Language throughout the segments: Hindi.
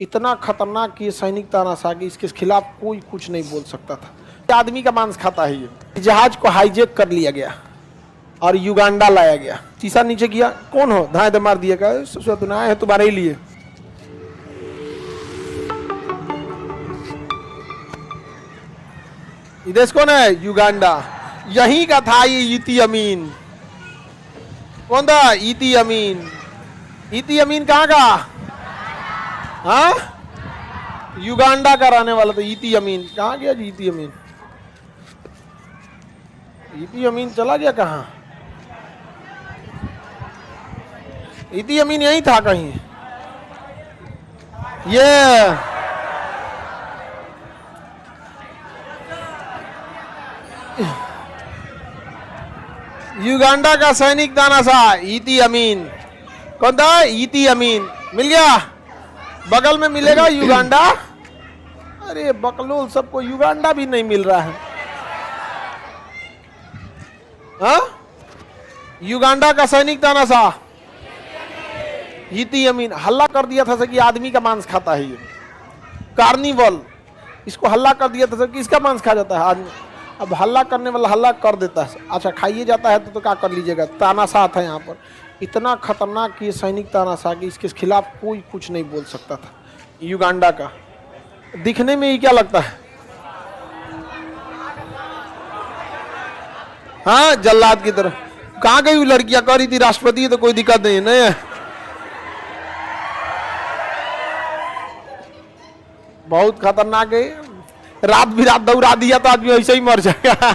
इतना खतरनाक ये सैनिक तानाशाह कि इसके खिलाफ कोई कुछ नहीं बोल सकता था। आदमी का मांस खाता है ये। जहाज को हाईजेक कर लिया गया और युगांडा लाया गया। शीशा नीचे किया, कौन हो? धाए मार दिया, कहा तुम आए हैं तुम्हारे ही लिए। ये देश कौन है? युगांडा। यहीं का था ये इदी अमीन। कौन था? इदी अमीन। इदी अमीन कहाँ का? हाँ, युगांडा का रहने वाला था इदी अमीन। कहाँ गया जी इदी अमीन? इदी अमीन चला गया कहाँ? इदी अमीन यहीं था कहीं। ये युगांडा का सैनिक तानाशाह इदी अमीन। कौन था? इदी अमीन। मिल गया, बगल में मिलेगा युगांडा। अरे बकलोल, सबको युगांडा भी नहीं मिल रहा है। हाँ, युगांडा का सैनिक तानाशाह इदी अमीन। हल्ला कर दिया था कि आदमी का मांस खाता है ये। कार्निवल, इसको हल्ला कर दिया था कि इसका मांस खा जाता है आदमी। अब हल्ला करने वाला हल्ला कर देता है। अच्छा, खाइए जाता है तो क्या कर लीजिएगा। तानाशाह था यहाँ पर। इतना खतरनाक ये सैनिक तानाशाह कि इसके खिलाफ कोई कुछ नहीं बोल सकता था। युगांडा का दिखने में ही क्या लगता है? हाँ, जल्लाद की तरह। कहाँ गई वो लड़कियां? कह रही थी राष्ट्रपति है तो कोई दिक्कत नहीं है। बहुत खतरनाक है। रात बिरात दौड़ा दिया तो आदमी ऐसे ही मर जाएगा।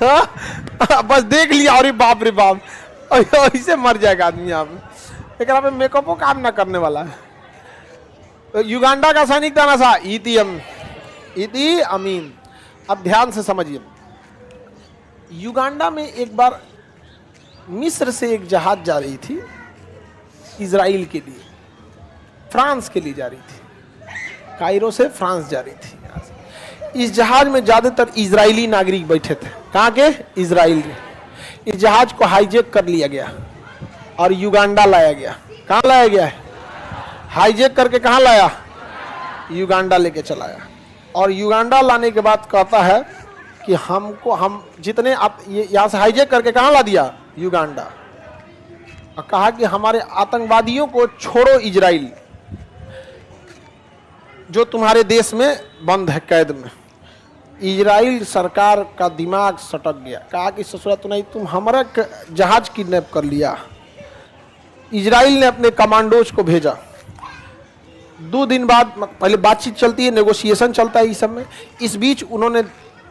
हाँ? बस देख लिया, अरे बाप रे बाप, ऐसे मर जाएगा आदमी। यहाँ पे लेकिन पे मेकअपो काम ना करने वाला है। तो युगांडा का सैनिक तानाशाह इदी अमीन। अब ध्यान से समझिए, युगांडा में एक बार मिस्र से एक जहाज जा रही थी इजराइल के लिए, फ्रांस के लिए जा रही थी। कायरो से फ्रांस जा रही थी। इस जहाज में ज्यादातर इजरायली नागरिक बैठे थे। कहाँ के? इजराइल के। इस जहाज को हाईजेक कर लिया गया और युगांडा लाया गया। कहाँ लाया गया है? हाईजेक करके कहाँ लाया? युगांडा लेके चलाया। और युगांडा लाने के बाद कहता है कि हम जितने आप यहाँ से हाईजेक करके कहाँ ला दिया? युगांडा। और कहा कि हमारे आतंकवादियों को छोड़ो इजराइल, जो तुम्हारे देश में बंद है कैद में। इजराइल सरकार का दिमाग सटक गया। कहा कि ससुरा तो नहीं, तुम हमारा जहाज किडनैप कर लिया। इजराइल ने अपने कमांडोज को भेजा। 2 दिन बाद पहले बातचीत चलती है, नेगोशिएशन चलता है इस सब में। इस बीच उन्होंने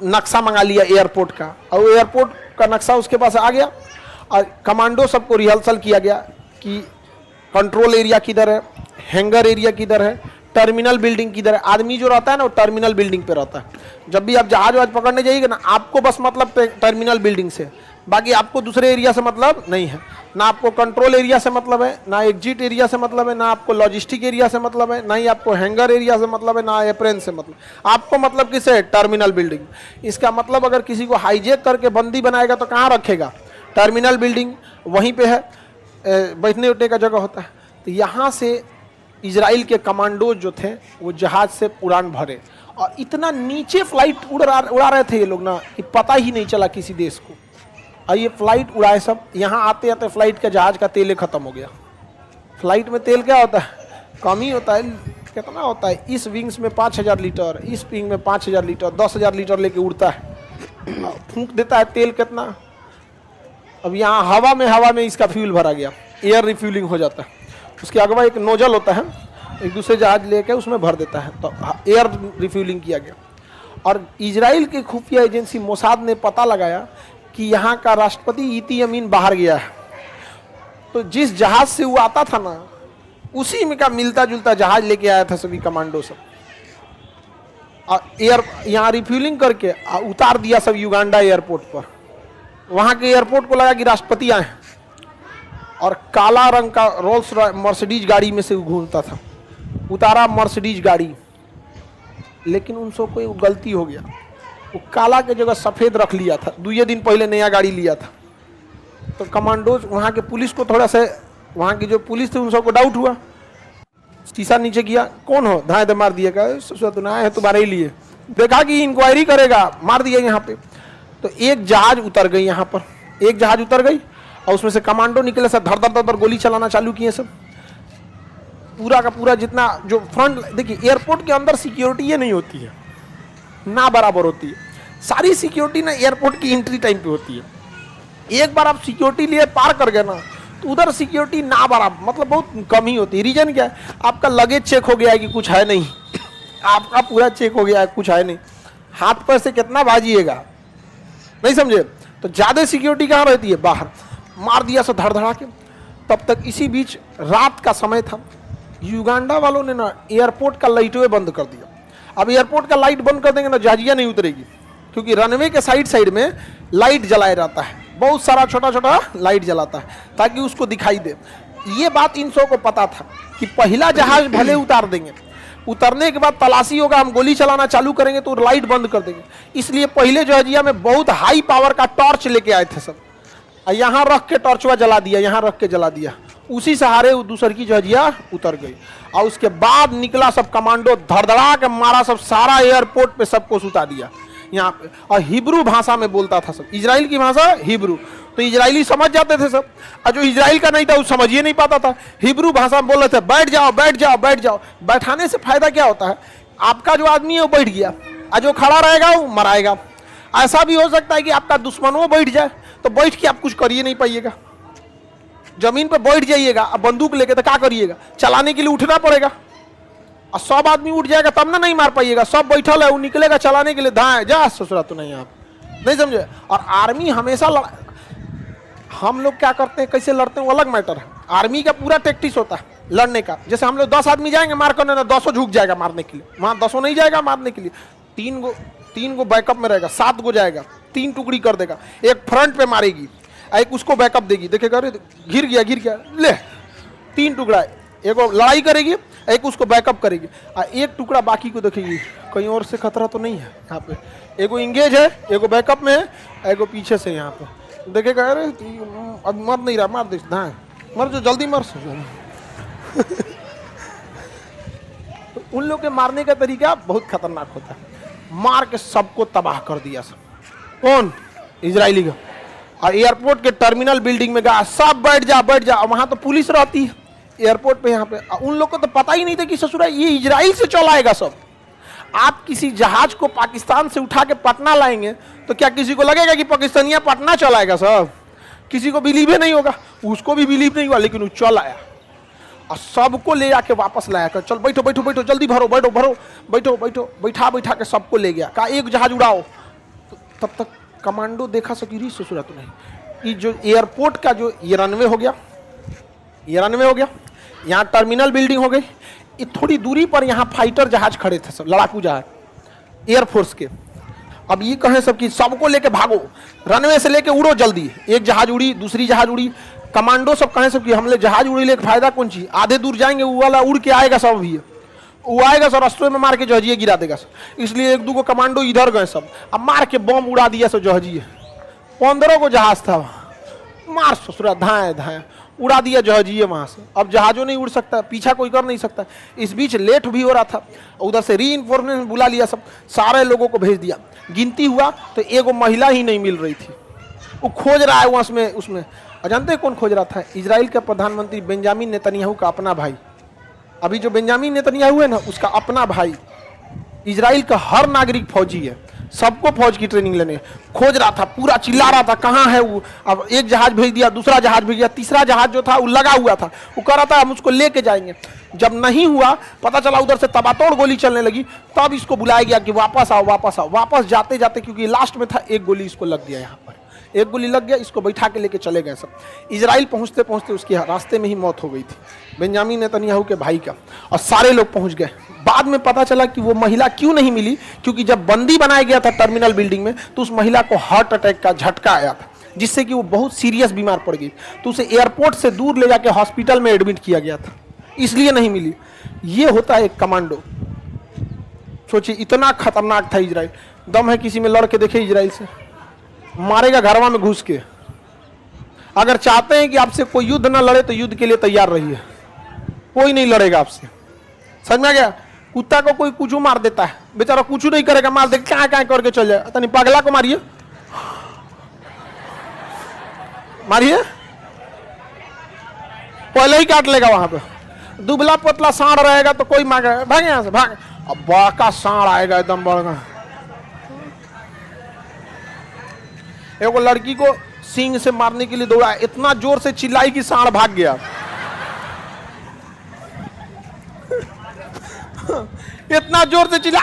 नक्शा मंगा लिया एयरपोर्ट का, और एयरपोर्ट का नक्शा उसके पास आ गया। और कमांडो सबको रिहर्सल किया गया कि कंट्रोल एरिया किधर है, हैंगर एरिया किधर है, टर्मिनल बिल्डिंग किधर है। आदमी जो रहता है ना, वो टर्मिनल बिल्डिंग पे रहता है। जब भी आप जहाज वाज पकड़ने जाइएगा ना, आपको बस मतलब टर्मिनल बिल्डिंग से, बाकी आपको दूसरे एरिया से मतलब नहीं है। ना आपको कंट्रोल एरिया से मतलब है, ना एग्जिट एरिया से मतलब है, ना आपको लॉजिस्टिक एरिया से मतलब है, ना ही आपको हैंगर एरिया से मतलब है, ना एप्रेन से मतलब। आपको मतलब किससे? Terminal building. इसका मतलब अगर किसी को हाईजेक करके बंदी बनाएगा तो कहाँ रखेगा? Terminal building. वहीं पे है, बैठने उठने का जगह होता है। तो यहाँ से इजराइल के कमांडोज जो थे वो जहाज से उड़ान भरे, और इतना नीचे फ्लाइट उड़ा रहे थे ये लोग ना कि पता ही नहीं चला किसी देश को। और ये फ्लाइट उड़ाए सब। यहाँ आते आते फ्लाइट का जहाज का तेल खत्म हो गया। फ्लाइट में तेल क्या होता है? कम ही होता है। कितना होता है? इस विंग्स में 5000 लीटर, इस विंग में 5000 लीटर, 10,000 लीटर लेके उड़ता है। फूंक देता है तेल कितना। अब यहाँ हवा में इसका फ्यूल भरा गया, एयर रिफ्यूलिंग हो जाता है। उसके अगवा एक नोजल होता है, एक दूसरे जहाज लेके उसमें भर देता है, तो एयर रिफ्यूलिंग किया गया। और इजराइल की खुफिया एजेंसी मोसाद ने पता लगाया कि यहाँ का राष्ट्रपति इदी अमीन बाहर गया है। तो जिस जहाज से वो आता था ना, उसी में का मिलता जुलता जहाज लेके आया था सभी कमांडो सब। और एयर यहाँ रिफ्यूलिंग करके उतार दिया सब युगांडा एयरपोर्ट पर। वहाँ के एयरपोर्ट को लगा कि राष्ट्रपति आए हैं। और काला रंग का रोल्स मर्सिडीज गाड़ी में से घूमता था। उतारा मर्सिडीज गाड़ी, लेकिन उनसे कोई गलती हो गया। वो काला के जगह सफ़ेद रख लिया था। 2 दिन पहले नया गाड़ी लिया था। तो कमांडोज वहाँ के पुलिस को थोड़ा सा वहाँ की जो पुलिस थी उन सबको डाउट हुआ, शीशा नीचे किया, कौन हो, धाए मार दिया, कहा ससुरा तो ना है तुम्हारे ही लिए, देखा कि इंक्वायरी करेगा, मार दिया यहाँ पे। तो एक जहाज उतर गई यहाँ पर, एक जहाज उतर गई और उसमें से कमांडो निकले, सब धर धर धर गोली चलाना चालू किए सब। पूरा का पूरा जितना जो फ्रंट, देखिए एयरपोर्ट के अंदर सिक्योरिटी ये नहीं होती है ना, बराबर होती है। सारी सिक्योरिटी ना एयरपोर्ट की एंट्री टाइम पे होती है। एक बार आप सिक्योरिटी लिए पार कर गए ना तो उधर सिक्योरिटी ना बराबर, मतलब बहुत कम ही होती है। रीजन क्या है, आपका लगेज चेक हो गया है कि कुछ है नहीं, आपका पूरा चेक हो गया है कुछ है नहीं, हाथ पर से कितना भाजिएगा, नहीं समझे। तो ज्यादा सिक्योरिटी कहाँ रहती है, बाहर। मार दिया सब धड़धड़ा के। तब तक इसी बीच रात का समय था, युगांडा वालों ने ना एयरपोर्ट का लाइटवे बंद कर दिया। अब एयरपोर्ट का लाइट बंद कर देंगे ना, जहाजिया नहीं उतरेगी, क्योंकि रनवे के साइड साइड में लाइट जलाया जाता है, बहुत सारा छोटा छोटा लाइट जलाता है ताकि उसको दिखाई दे। ये बात इन सबको पता था कि पहला जहाज भले उतार देंगे, उतरने के बाद तलाशी होगा, हम गोली चलाना चालू करेंगे तो लाइट बंद कर देंगे। इसलिए पहले जहाजिया में बहुत हाई पावर का टॉर्च लेके आए थे सब, यहाँ रख के टॉर्चवा जला दिया, यहाँ रख के जला दिया, उसी सहारे दूसर की जहाजिया उतर गई। और उसके बाद निकला सब कमांडो, धड़धड़ा के मारा सब, सारा एयरपोर्ट पे सबको सुता दिया यहाँ पे। और हिब्रू भाषा में बोलता था सब, इजराइल की भाषा हिब्रू, तो इजरायली समझ जाते थे सब, और जो इजराइल का नहीं था वो समझ ही नहीं पाता था। हिब्रू भाषा में बोल रहे थे, बैठ जाओ बैठ जाओ बैठ जाओ। बैठाने से फायदा क्या होता है, आपका जो आदमी है वो बैठ गया, और जो खड़ा रहेगा वो मराएगा। ऐसा भी हो सकता है कि आपका दुश्मन वो बैठ जाए, तो बैठ के आप कुछ करिए नहीं पाइएगा। जमीन पर बैठ जाइएगा, अब बंदूक लेके तो क्या करिएगा, चलाने के लिए उठना पड़ेगा, और सब आदमी उठ जाएगा तब ना नहीं मार पाइएगा। सब बैठल है, वो निकलेगा चलाने के लिए, धाए जा ससुरा तो नहीं, आप नहीं समझे। और आर्मी हमेशा हम लोग क्या करते हैं, कैसे लड़ते हैं वो अलग मैटर है। आर्मी का पूरा टैक्टिस होता है लड़ने का। जैसे हम लोग 10 आदमी जाएंगे मार करने, 10 झुक जाएगा मारने के लिए, वहां 10 नहीं जाएगा मारने के लिए, 3 गो बैकअप में रहेगा, 7 गो जाएगा, 3 टुकड़ी कर देगा, एक फ्रंट पे मारेगी, एक उसको बैकअप देगी, देखेगा अरे गिर गया ले, 3 टुकड़ा, एक लड़ाई करेगी, एक उसको बैकअप करेगी, और एक टुकड़ा बाकी को देखेगी कहीं और से खतरा तो नहीं है यहाँ पे। एगो इंगेज है, एगो बैकअप में है, एगो पीछे से यहाँ पे देखेगा, अरे अब मर नहीं रहा, मार दे, हाँ मर जो जल्दी मर। तो उन लोग के मारने का तरीका बहुत खतरनाक होता है, मार के सबको तबाह कर दिया सब। कौन, इजरायली का। और एयरपोर्ट के टर्मिनल बिल्डिंग में गया, सब बैठ जा, वहां तो पुलिस रहती है एयरपोर्ट पे यहाँ पे। उन लोग को तो पता ही नहीं था कि ससुरा ये इजराइल से चलाएगा सब। आप किसी जहाज को पाकिस्तान से उठा के पटना लाएंगे तो क्या किसी को लगेगा कि पाकिस्तानिया पटना चलाएगा सब? किसी को बिलीव ही नहीं होगा, उसको भी बिलीव नहीं हुआ, लेकिन वो चल आया और सबको ले जाके वापस लाया कर, चल बैठो बैठो बैठो जल्दी भरो बैठो भरो बैठो बैठो, बैठा के सबको ले गया, कहा एक जहाज उड़ाओ। तो तब तक कमांडो देखा सकी रही ससुरा तो नहीं, ये जो एयरपोर्ट का जो ये रनवे हो गया, यहाँ टर्मिनल बिल्डिंग हो गई, ये थोड़ी दूरी पर यहाँ फाइटर जहाज खड़े थे सब, लड़ाकू जहाज एयरफोर्स के। अब ये कहें सब कि सबको लेके भागो, रनवे से लेके उड़ो जल्दी। एक जहाज उड़ी, दूसरी जहाज उड़ी, कमांडो सब कहें सब कि हमने जहाज उड़ी लेके फायदा कौन चीज, आधे दूर जाएंगे वो वाला उड़ के आएगा सब, भी वो आएगा सर रास्ते में मार के जहाजिए गिरा देगा सर। इसलिए 1-2 कमांडो इधर गए सब, अब मार के बम उड़ा दिया सब जहाजिए। 15 को जहाज था, मार ससुरा धाए उड़ा दिया जहाजिए वहां से। अब जहाजों नहीं उड़ सकता, पीछा कोई कर नहीं सकता। इस बीच लेट भी हो रहा था, उधर से रीइंफोर्समेंट बुला लिया सब, सारे लोगों को भेज दिया। गिनती हुआ तो एगो महिला ही नहीं मिल रही थी, वो खोज रहा है वहां उसमें। जानते कौन खोज रहा था? इजराइल के प्रधानमंत्री बेंजामिन नेतन्याहू का अपना भाई। अभी जो बेंजामिन नेतन्याहू है ना, उसका अपना भाई। इजराइल का हर नागरिक फौजी है, सबको फौज की ट्रेनिंग लेने खोज रहा था, पूरा चिल्ला रहा था कहाँ है वो। अब एक जहाज भेज दिया, दूसरा जहाज भेज दिया, तीसरा जहाज जो था वो लगा हुआ था, वो कह रहा था हम उसको लेके जाएंगे। जब नहीं हुआ, पता चला उधर से तबातोड़ गोली चलने लगी, तब इसको बुलाया गया कि वापस आओ वापस आओ। वापस जाते जाते, क्योंकि लास्ट में था, एक गोली इसको लग गया, यहाँ पर एक गोली लग गया, इसको बैठा के लेके चले गए सब। इजराइल पहुंचते पहुंचते उसकी रास्ते में ही मौत हो गई थी, बेंजामिन नेतन्याहू के भाई का, और सारे लोग पहुंच गए। बाद में पता चला कि वो महिला क्यों नहीं मिली, क्योंकि जब बंदी बनाया गया था टर्मिनल बिल्डिंग में, तो उस महिला को हार्ट अटैक का झटका आया था, जिससे कि वो बहुत सीरियस बीमार पड़ गई। तो उसे एयरपोर्ट से दूर ले जाके हॉस्पिटल में एडमिट किया गया था, इसलिए नहीं मिली। ये होता है एक कमांडो। सोचिए इतना खतरनाक था इजराइल। दम है किसी में लड़ के देखे इजराइल से, मारेगा घरवा में घुस के। अगर चाहते हैं कि आपसे कोई युद्ध ना लड़े तो युद्ध के लिए तैयार रहिए, कोई नहीं लड़ेगा आपसे। समझ में आ गया? कुत्ता को कोई कुछ मार देता है, बेचारा कुछ नहीं करेगा, मार दे क्या क्या करके चल जाए। तनी पगला को मारिए, मारिए, पहले ही काट लेगा। वहां पे दुबला पतला सांड रहेगा तो कोई मांगे, भाग यहां से भाग। अब बड़ा सांड आएगा एकदम बड़ा। एक लड़की को सींग से मारने के लिए दौड़ा, इतना जोर से चिल्लाई कि सांड भाग गया। इतना जोर से चिल्ला,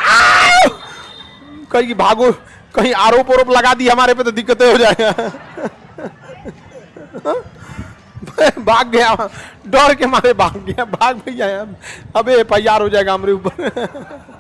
कहीं भागो, कहीं आरोप आरोप लगा दी हमारे पे तो दिक्कतें हो जाएगा। भाग गया, डर के मारे भाग गया, भाग भैया, अबे FIR हो जाएगा हमारे ऊपर।